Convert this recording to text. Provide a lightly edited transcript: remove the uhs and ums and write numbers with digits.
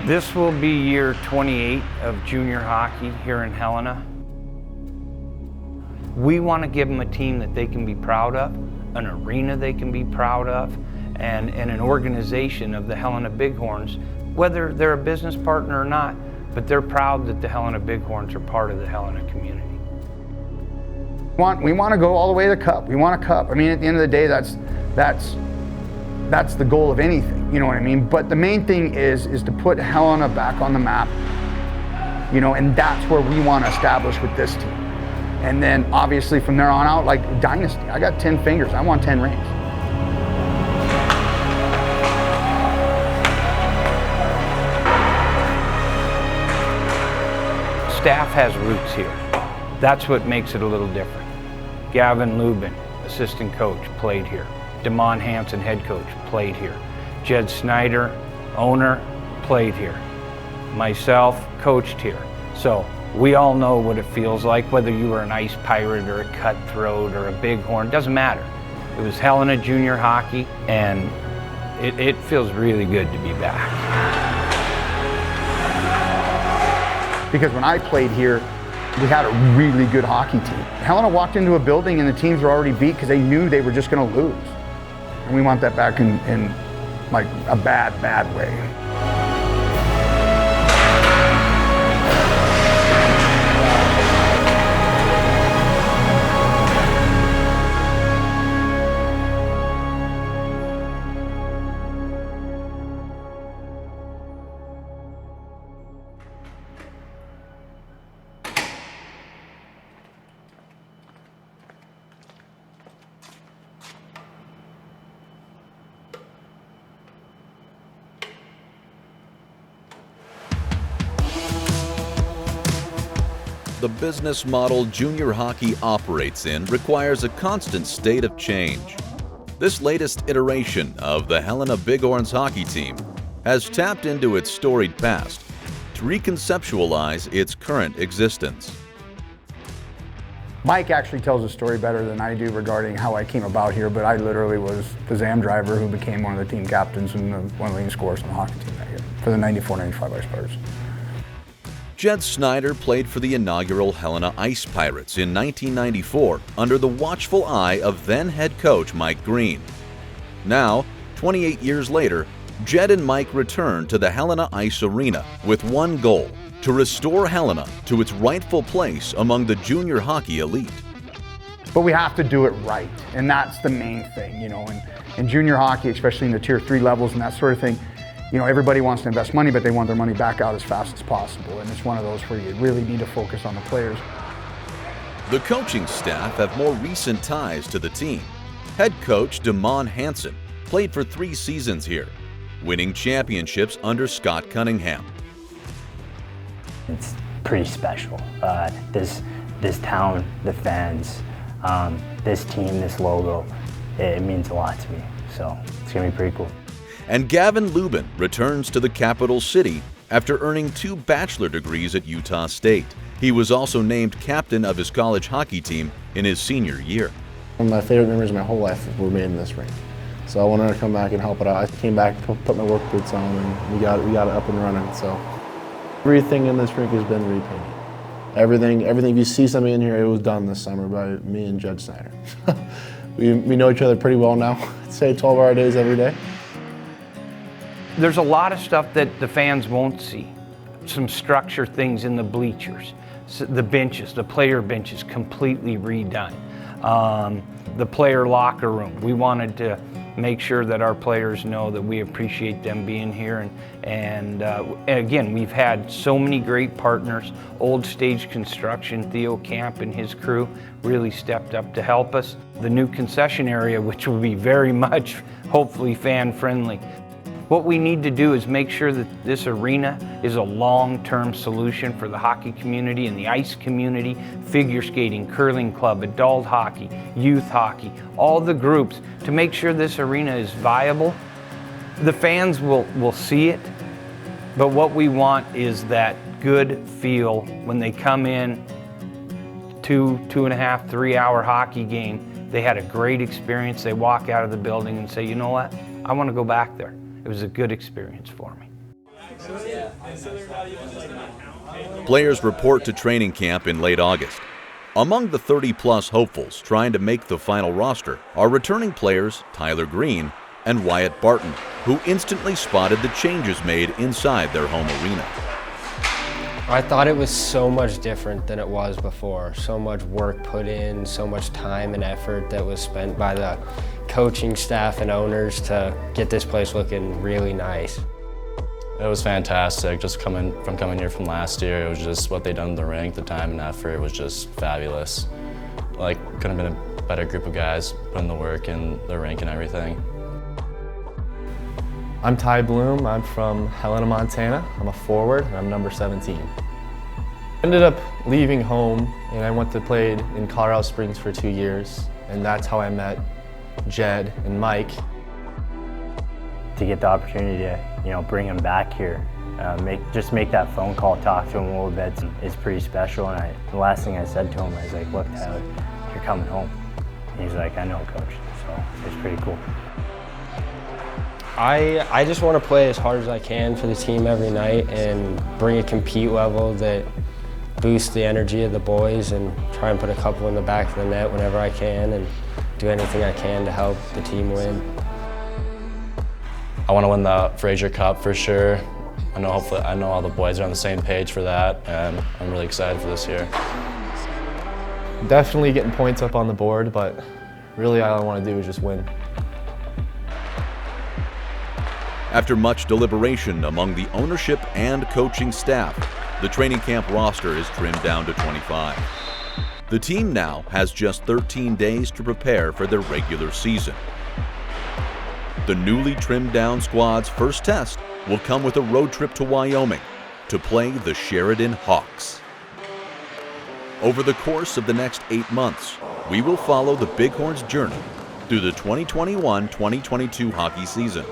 This will be year 28 of junior hockey here in Helena. We want to give them a team that they can be proud of, an arena they can be proud of, and an organization of the Helena Bighorns, whether they're a business partner or not, but they're proud that the Helena Bighorns are part of the Helena community. We want to go all the way to the cup. We want a cup. I mean, at the end of the day, that's the goal of anything, you know what I mean? But the main thing is to put Helena back on the map, you know, and that's where we want to establish with this team. And then obviously from there on out, like dynasty, I got 10 fingers, I want 10 rings. Staff has roots here. That's what makes it a little different. Gavin Lubin, assistant coach, played here. Damon Hansen, head coach, played here. Jed Snyder, owner, played here. Myself, coached here. So we all know what it feels like, whether you were an Ice Pirate or a Cutthroat or a Bighorn, doesn't matter. It was Helena Junior Hockey, and it feels really good to be back. Because when I played here, we had a really good hockey team. Helena walked into a building and the teams were already beat because they knew they were just going to lose. And we want that back in like a bad way. The business model junior hockey operates in requires a constant state of change. This latest iteration of the Helena Bighorns hockey team has tapped into its storied past to reconceptualize its current existence. Mike actually tells a story better than I do regarding how I came about here, but I literally was the Zam driver who became one of the team captains and one of the leading scorers on the hockey team that year for the 94-95 Ice Pirates. Jed Snyder played for the inaugural Helena Ice Pirates in 1994 under the watchful eye of then head coach Mike Green. Now, 28 years later, Jed and Mike returned to the Helena Ice Arena with one goal: to restore Helena to its rightful place among the junior hockey elite. But we have to do it right, and that's the main thing, you know, in junior hockey, especially in the tier 3 levels and that sort of thing. You know, everybody wants to invest money, but they want their money back out as fast as possible. And it's one of those where you really need to focus on the players. The coaching staff have more recent ties to the team. Head coach Damon Hansen played for 3 seasons here, winning championships under Scott Cunningham. It's pretty special. This town, the fans, this team, this logo, it means a lot to me. So it's gonna be pretty cool. And Gavin Lubin returns to the capital city after earning 2 bachelor degrees at Utah State. He was also named captain of his college hockey team in his senior year. One of my favorite memories of my whole life were made in this ring. So I wanted to come back and help it out. I came back, put my work boots on, and we got it up and running. So everything in this rink has been repainted. Everything, if you see something in here, it was done this summer by me and Jed Snyder. we know each other pretty well now. I'd say 12-hour days every day. There's a lot of stuff that the fans won't see. Some structure things in the bleachers, the benches, the player benches completely redone. The player locker room, we wanted to make sure that our players know that we appreciate them being here. And again, we've had so many great partners. Old Stage Construction, Theo Camp and his crew really stepped up to help us. The new concession area, which will be very much, hopefully, fan-friendly. What we need to do is make sure that this arena is a long-term solution for the hockey community and the ice community, figure skating, curling club, adult hockey, youth hockey, all the groups, to make sure this arena is viable. The fans will see it, but what we want is that good feel when they come in, 2.5, 3-hour hockey game. They had a great experience. They walk out of the building and say, you know what? I want to go back there. It was a good experience for me. Players report to training camp in late August. Among the 30-plus hopefuls trying to make the final roster are returning players Tyler Green and Wyatt Barton, who instantly spotted the changes made inside their home arena. I thought it was so much different than it was before. So much work put in, so much time and effort that was spent by the coaching staff and owners to get this place looking really nice. It was fantastic, just coming here from last year. It was just what they done in the rink, the time and effort was just fabulous. Like, couldn't have been a better group of guys putting the work in the rink and everything. I'm Ty Bloom. I'm from Helena, Montana. I'm a forward, and I'm number 17. Ended up leaving home, and I went to play in Colorado Springs for 2 years, and that's how I met Jed and Mike. To get the opportunity to, bring him back here, just make that phone call, talk to him a little bit is pretty special. And the last thing I said to him, I was like, "Look, Tyler, you're coming home." And he's like, "I know, Coach." So it's pretty cool. I just want to play as hard as I can for the team every night and bring a compete level that boosts the energy of the boys and try and put a couple in the back of the net whenever I can and do anything I can to help the team win. I want to win the Fraser Cup for sure. I know all the boys are on the same page for that, and I'm really excited for this year. Definitely getting points up on the board, but really all I want to do is just win. After much deliberation among the ownership and coaching staff, the training camp roster is trimmed down to 25. The team now has just 13 days to prepare for their regular season. The newly trimmed down squad's first test will come with a road trip to Wyoming to play the Sheridan Hawks. Over the course of the next 8 months, we will follow the Bighorns' journey through the 2021-2022 hockey season.